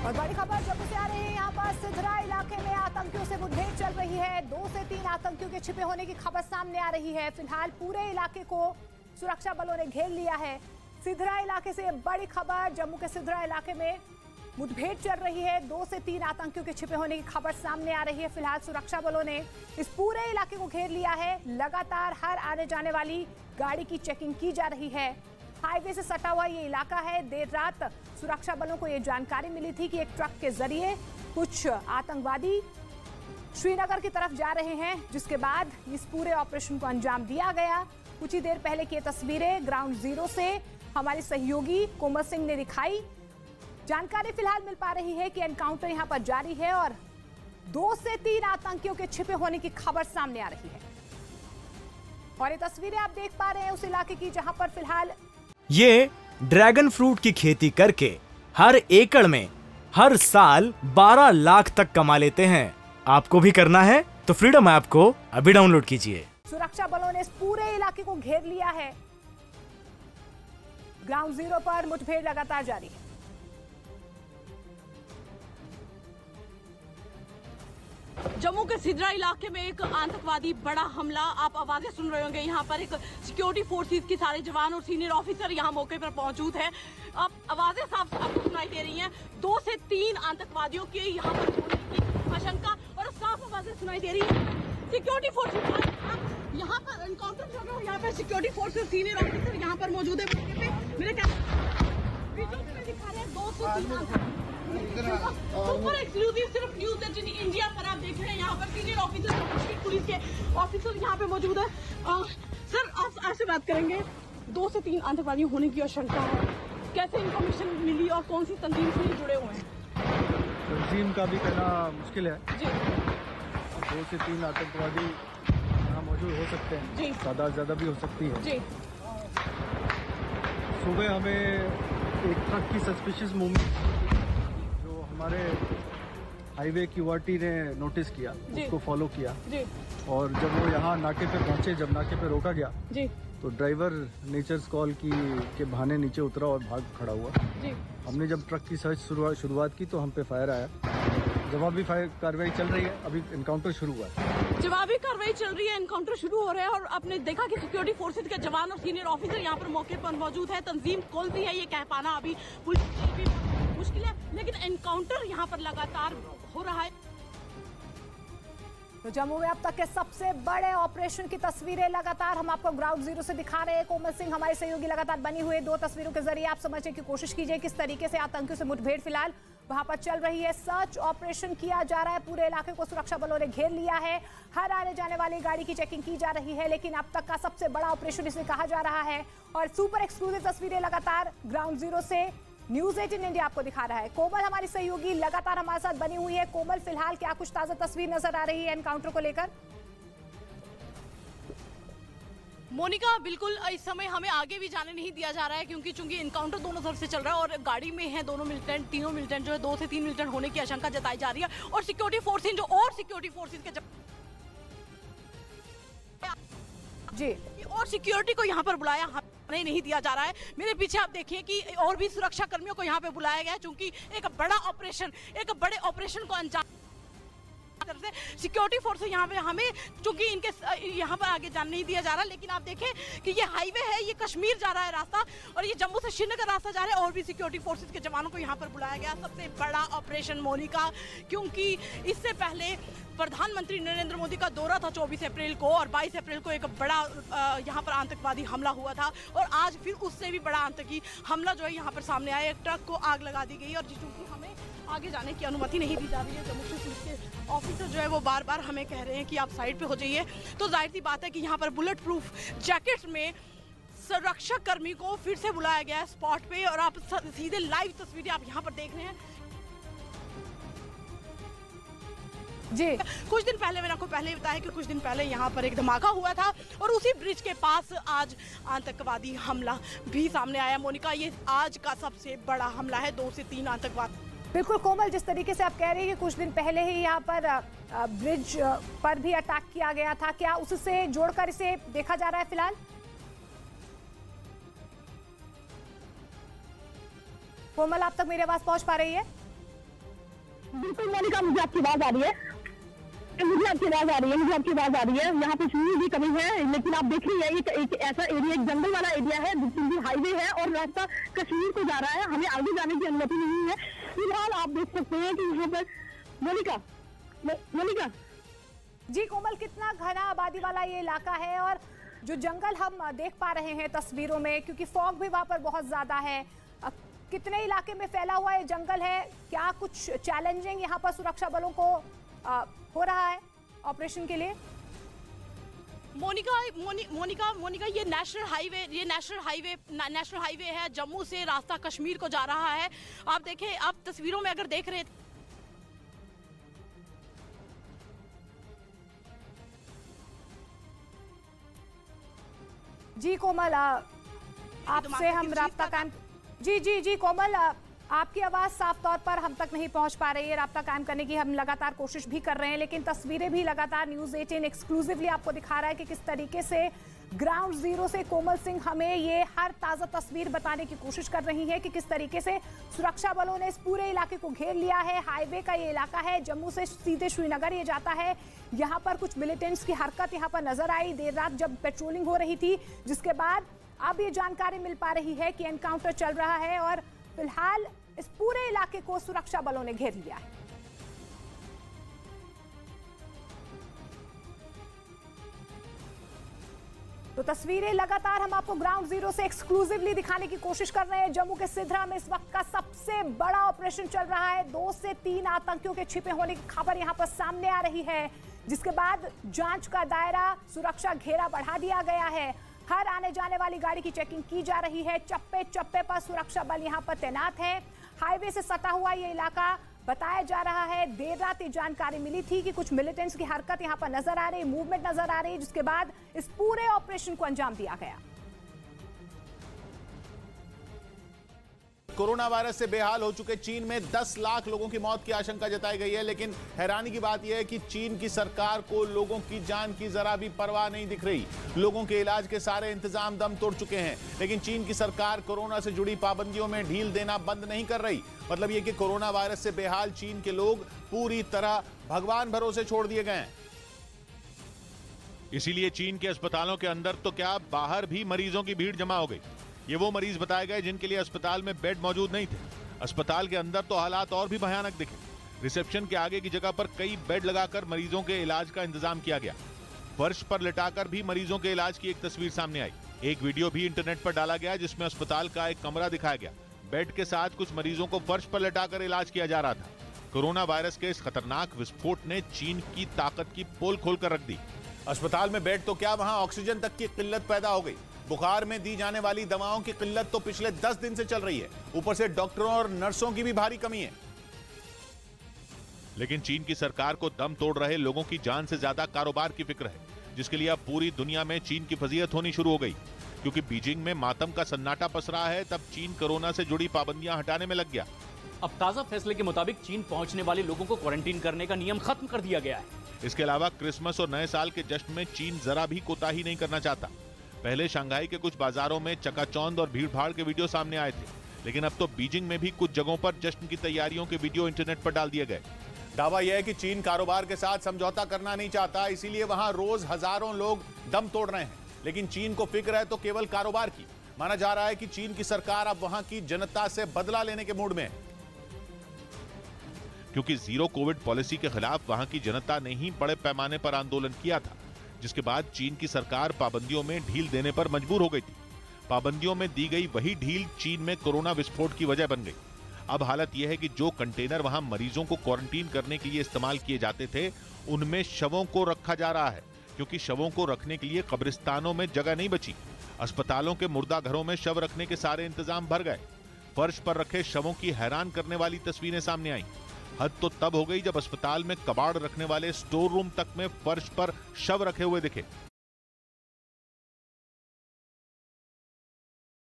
और बड़ी खबर जम्मू से आ रही है। यहाँ पर सिधरा इलाके में आतंकियों से मुठभेड़ चल रही है। 2 से 3 आतंकियों के छिपे होने की खबर सामने आ रही है। फिलहाल पूरे इलाके को सुरक्षा बलों ने घेर लिया है। सिधरा इलाके से बड़ी खबर, जम्मू के सिधरा इलाके में मुठभेड़ चल रही है। 2 से 3 आतंकियों के छिपे होने की खबर सामने आ रही है। फिलहाल सुरक्षा बलों ने इस पूरे इलाके को घेर लिया है। लगातार हर आने जाने वाली गाड़ी की चेकिंग की जा रही है। हाईवे से सटा हुआ ये इलाका है। देर रात सुरक्षा बलों को ये जानकारी मिली थी कि एक ट्रक के जरिए कुछ आतंकवादी श्रीनगर की तरफ जा रहे हैं, जिसके बाद इस पूरे ऑपरेशन को अंजाम दिया गया। कुछ ही देर पहले की तस्वीरें ग्राउंड जीरो से हमारे सहयोगी कोमल सिंह ने दिखाई। जानकारी फिलहाल मिल पा रही है कि एनकाउंटर यहां पर जारी है और 2 से 3 आतंकियों के छिपे होने की खबर सामने आ रही है। और ये तस्वीरें आप देख पा रहे हैं उस इलाके की जहां पर फिलहाल ये ड्रैगन फ्रूट की खेती करके हर एकड़ में हर साल 12 लाख तक कमा लेते हैं। आपको भी करना है तो फ्रीडम ऐप को अभी डाउनलोड कीजिए। सुरक्षा बलों ने इस पूरे इलाके को घेर लिया है। ग्राउंड जीरो पर मुठभेड़ लगातार जारी है। जम्मू के सिधरा इलाके में एक आतंकवादी बड़ा हमला, आप आवाजें सुन रहे होंगे। यहाँ पर एक सिक्योरिटी फोर्सेस के सारे जवान और सीनियर ऑफिसर यहाँ मौके पर मौजूद हैं। अब आवाजें साफ आपको सुनाई दे रही हैं। 2 से 3 आतंकवादियों के यहाँ पर होने की आशंका और साफ आवाजें सुनाई दे रही है। सिक्योरिटी फोर्सेस यहाँ पर एनकाउंटर चल रहा है। यहाँ पर सिक्योरिटी फोर्सेस सीनियर ऑफिसर यहाँ पर मौजूद है। मेरे दिखा रहे हैं 2 से 3 सुपर एक्सक्लूसिव सिर्फ न्यूज़ 18 इंडिया पर आप देख रहे हैं। यहाँ पर सीनियर ऑफिसर पुलिस के ऑफिसर यहाँ पे मौजूद है। सर आपसे बात करेंगे। 2 से 3 आतंकवादी होने की आशंका है, कैसे इंफॉर्मेशन मिली और कौन सी तंजीम से जुड़े हुए हैं? तंजीम का भी कहना मुश्किल है जी। 2 से 3 आतंकवादी यहाँ मौजूद हो सकते हैं जी। ज्यादा भी हो सकती है जी। सुबह हमें एक ट्रक की सस्पिशियस मूवमेंट हमारे हाईवे क्यूआरटी ने नोटिस किया, उसको फॉलो किया जी। और जब वो यहाँ नाके पे पहुंचे, जब नाके पे रोका गया जी, तो ड्राइवर नेचर्स कॉल की के बहाने नीचे उतरा और भाग खड़ा हुआ जी। हमने जब ट्रक की सर्च शुरुआत की तो हम पे फायर आया। जवाबी कार्रवाई चल रही है, अभी एनकाउंटर शुरू हुआ है। जवाबी कार्रवाई चल रही है, एनकाउंटर शुरू हो रहा है। और आपने देखा कि सिक्योरिटी फोर्सेज के जवान और सीनियर ऑफिसर यहाँ पर मौके पर मौजूद है। तंजीम कौन सी है ये कह पाना अभी मुश्किल है, लेकिन एनकाउंटर यहाँ पर लगातार हो रहा है। तो जम्मू में अब तक के सबसे बड़े ऑपरेशन की तस्वीरें लगातार हम आपको ग्राउंड जीरो से दिखा रहे हैं। कोमल सिंह हमारे सहयोगी लगातार बनी हुई 2 तस्वीरों के जरिए आप समझने की कोशिश कीजिए किस तरीके से आतंकियों से मुठभेड़ फिलहाल वहां पर चल रही है। सर्च ऑपरेशन किया जा रहा है। पूरे इलाके को सुरक्षा बलों ने घेर लिया है। हर आने जाने वाली गाड़ी की चेकिंग की जा रही है, लेकिन अब तक का सबसे बड़ा ऑपरेशन इसे कहा जा रहा है। और सुपर एक्सक्लूसिव तस्वीरें लगातार ग्राउंड जीरो से न्यूज़ 18 इंडिया आपको दिखा रहा है। कोमल हमारी सहयोगी लगातार हमारे साथ बनी हुई है। कोमल, फिलहाल क्या कुछ ताजा तस्वीर नजर आ रही है एनकाउंटर को लेकर? मोनिका, बिल्कुल इस समय हमें आगे भी जाने नहीं दिया जा रहा है, क्योंकि चूंकि एनकाउंटर दोनों तरफ से चल रहा है और गाड़ी में है दोनों मिलिटेंट, तीनों मिलिटेंट जो है 2 से 3 मिलिटेंट होने की आशंका जताई जा रही है। और सिक्योरिटी फोर्सेज के जी, और सिक्योरिटी को यहाँ पर बुलाया नहीं दिया जा रहा है। मेरे पीछे आप देखिए कि और भी सुरक्षा कर्मियों को यहाँ पे बुलाया गया है, क्योंकि एक बड़े ऑपरेशन को अंजाम तरफ से सिक्योरिटी फोर्स यहाँ पे हमें चूंकि इनके यहाँ पर आगे जाने नहीं दिया जा रहा। लेकिन आप देखें कि ये हाईवे है, ये कश्मीर जा रहा है रास्ता और ये जम्मू से श्रीनगर रास्ता जा रहा है। और भी सिक्योरिटी फोर्सेज के जवानों को यहाँ पर बुलाया गया। सबसे बड़ा ऑपरेशन मोनिका, क्योंकि इससे पहले प्रधानमंत्री नरेंद्र मोदी का दौरा था 24 अप्रैल को और 22 अप्रैल को एक बड़ा यहाँ पर आतंकवादी हमला हुआ था। और आज फिर उससे भी बड़ा आतंकी हमला जो है यहाँ पर सामने आया। एक ट्रक को आग लगा दी गई और चूंकि हमें आगे जाने की अनुमति नहीं दी जा रही है, जम्मू कश्मीर पुलिस के ऑफिसर जो है वो बार बार हमें कह रहे हैं कि आप साइड पे हो जाइए। तो जाहिर सी बात है कि यहाँ पर बुलेट प्रूफ जैकेट्स में सुरक्षा कर्मी को फिर से बुलाया गया है स्पॉट पे। और आप सीधे लाइव तस्वीरें आप यहाँ पर देख रहे हैं। जी, कुछ दिन पहले मैंने आपको पहले बताया कि कुछ दिन पहले यहाँ पर एक धमाका हुआ था और उसी ब्रिज के पास आज आतंकवादी हमला भी सामने आया। मोनिका, ये आज का सबसे बड़ा हमला है। 2 से 3 आतंकवादी। बिल्कुल कोमल, जिस तरीके से आप कह रही हैं कि कुछ दिन पहले ही यहाँ पर ब्रिज पर भी अटैक किया गया था, क्या उससे जोड़कर इसे देखा जा रहा है फिलहाल? कोमल, आप तक मेरी आवाज पहुंच पा रही है? बिल्कुल मोनिका, मुझे आपकी आवाज आ रही है, मुझे आपकी आवाज आ रही है, मुझे आपकी आवाज आ रही है। यहाँ पे सुनी भी कमी है, लेकिन आप देख रही है एक ऐसा एरिया, एक जंगल वाला एरिया है, दिल्ली हाईवे है और रास्ता कश्मीर को जा रहा है, हमें आगे जाने की अनुमति नहीं है। फिलहाल आप देख सकते हैं कि यहाँ पर मोनिका जी कोमल, कितना घना आबादी वाला ये इलाका है और जो जंगल हम देख पा रहे हैं तस्वीरों में, क्योंकि फॉग भी वहां पर बहुत ज्यादा है, कितने इलाके में फैला हुआ ये जंगल है, क्या कुछ चैलेंजिंग यहाँ पर सुरक्षा बलों को हो रहा है ऑपरेशन के लिए? मोनिका ये नेशनल हाईवे है, जम्मू से रास्ता कश्मीर को जा रहा है। आप देखें, आप तस्वीरों में अगर देख रहे थे जी कोमल, आपसे हम राब्ता कायम जी कोमल, आपकी आवाज साफ तौर पर हम तक नहीं पहुंच पा रही है। राब्ता कायम करने की हम लगातार कोशिश भी कर रहे हैं, लेकिन तस्वीरें भी लगातार न्यूज़ 18 एक्सक्लूसिवली आपको दिखा रहा है कि किस तरीके से ग्राउंड जीरो से कोमल सिंह हमें ये हर ताज़ा तस्वीर बताने की कोशिश कर रही है कि किस तरीके से सुरक्षा बलों ने इस पूरे इलाके को घेर लिया है। हाईवे का ये इलाका है, जम्मू से सीधे श्रीनगर ये जाता है। यहाँ पर कुछ मिलिटेंट्स की हरकत यहाँ पर नजर आई देर रात जब पेट्रोलिंग हो रही थी, जिसके बाद अब ये जानकारी मिल पा रही है कि एनकाउंटर चल रहा है और फिलहाल इस पूरे इलाके को सुरक्षा बलों ने घेर लिया है। तो तस्वीरें लगातार हम आपको ग्राउंड जीरो से एक्सक्लूसिवली दिखाने की कोशिश कर रहे हैं। जम्मू के सिधरा में इस वक्त का सबसे बड़ा ऑपरेशन चल रहा है। 2 से 3 आतंकियों के छिपे होने की खबर यहां पर सामने आ रही है, जिसके बाद जांच का दायरा, सुरक्षा घेरा बढ़ा दिया गया है। हर आने जाने वाली गाड़ी की चेकिंग की जा रही है। चप्पे चप्पे पर सुरक्षा बल यहां पर तैनात है। हाईवे से सटा हुआ ये इलाका बताया जा रहा है। देर रात ये जानकारी मिली थी कि कुछ मिलिटेंट्स की हरकत यहां पर नजर आ रही, मूवमेंट नजर आ रही है, जिसके बाद इस पूरे ऑपरेशन को अंजाम दिया गया। कोरोना वायरस से बेहाल हो चुके चीन में 10 लाख लोगों की मौत की आशंका जताई गई है, लेकिन हैरानी की बात यह है कि चीन की सरकार को लोगों की जान की जरा भी परवाह नहीं दिख रही। लोगों के इलाज के सारे इंतजाम दम तोड़ चुके हैं, लेकिन चीन की सरकार कोरोना से जुड़ी पाबंदियों में ढील देना बंद नहीं कर रही। मतलब यह कि कोरोना वायरस से बेहाल चीन के लोग पूरी तरह भगवान भरोसे छोड़ दिए गए हैं। इसीलिए चीन के अस्पतालों के अंदर तो क्या, बाहर भी मरीजों की भीड़ जमा हो गई। ये वो मरीज बताए गए जिनके लिए अस्पताल में बेड मौजूद नहीं थे। अस्पताल के अंदर तो हालात और भी भयानक दिखे। रिसेप्शन के आगे की जगह पर कई बेड लगाकर मरीजों के इलाज का इंतजाम किया गया। फर्श पर लिटाकर भी मरीजों के इलाज की एक तस्वीर सामने आई। एक वीडियो भी इंटरनेट पर डाला गया जिसमें अस्पताल का एक कमरा दिखाया गया। बेड के साथ कुछ मरीजों को फर्श पर लिटाकर इलाज किया जा रहा था। कोरोना वायरस के इस खतरनाक विस्फोट ने चीन की ताकत की पोल खोलकर रख दी। अस्पताल में बेड तो क्या, वहां ऑक्सीजन तक की किल्लत पैदा हो गई। बुखार में दी जाने वाली दवाओं की किल्लत तो पिछले 10 दिन से चल रही है। ऊपर से डॉक्टरों और नर्सों की भी भारी कमी है। लेकिन चीन की सरकार को दम तोड़ रहे लोगों की जान से ज्यादा कारोबार की फिक्र है, जिसके लिए अब पूरी दुनिया में चीन की फजीहत होनी शुरू हो गई। क्योंकि बीजिंग में मातम का सन्नाटा पसरा है, तब चीन कोरोना से जुड़ी पाबंदियां हटाने में लग गया। अब ताजा फैसले के मुताबिक चीन पहुंचने वाले लोगों को क्वारंटीन करने का नियम खत्म कर दिया गया है। इसके अलावा क्रिसमस और नए साल के जश्न में चीन जरा भी कोताही नहीं करना चाहता। पहले शंघाई के कुछ बाजारों में चकाचौंध और भीड़भाड़ के वीडियो सामने आए थे, लेकिन अब तो बीजिंग में भी कुछ जगहों पर जश्न की तैयारियों के वीडियो इंटरनेट पर डाल दिए गए। दावा यह है कि चीन कारोबार के साथ समझौता करना नहीं चाहता, इसीलिए वहां रोज हजारों लोग दम तोड़ रहे हैं। लेकिन चीन को फिक्र है तो केवल कारोबार की। माना जा रहा है कि चीन की सरकार अब वहां की जनता से बदला लेने के मूड में है। क्योंकि जीरो कोविड पॉलिसी के खिलाफ वहां की जनता ने ही बड़े पैमाने पर आंदोलन किया था, जिसके बाद चीन की सरकार पाबंदियों में ढील देने पर मजबूर हो गई थी। पाबंदियों में दी गई वही ढील चीन में कोरोना विस्फोट की वजह बन गई। अब हालत यह है कि जो कंटेनर वहां मरीजों को क्वारंटीन करने के लिए इस्तेमाल किए जाते थे, उनमें शवों को रखा जा रहा है, क्योंकि शवों को रखने के लिए कब्रिस्तानों में जगह नहीं बची। अस्पतालों के मुर्दा घरों में शव रखने के सारे इंतजाम भर गए। फर्श पर रखे शवों की हैरान करने वाली तस्वीरें सामने आई। हद तो तब हो गई जब अस्पताल में कबाड़ रखने वाले स्टोर रूम तक में फर्श पर शव रखे हुए दिखे।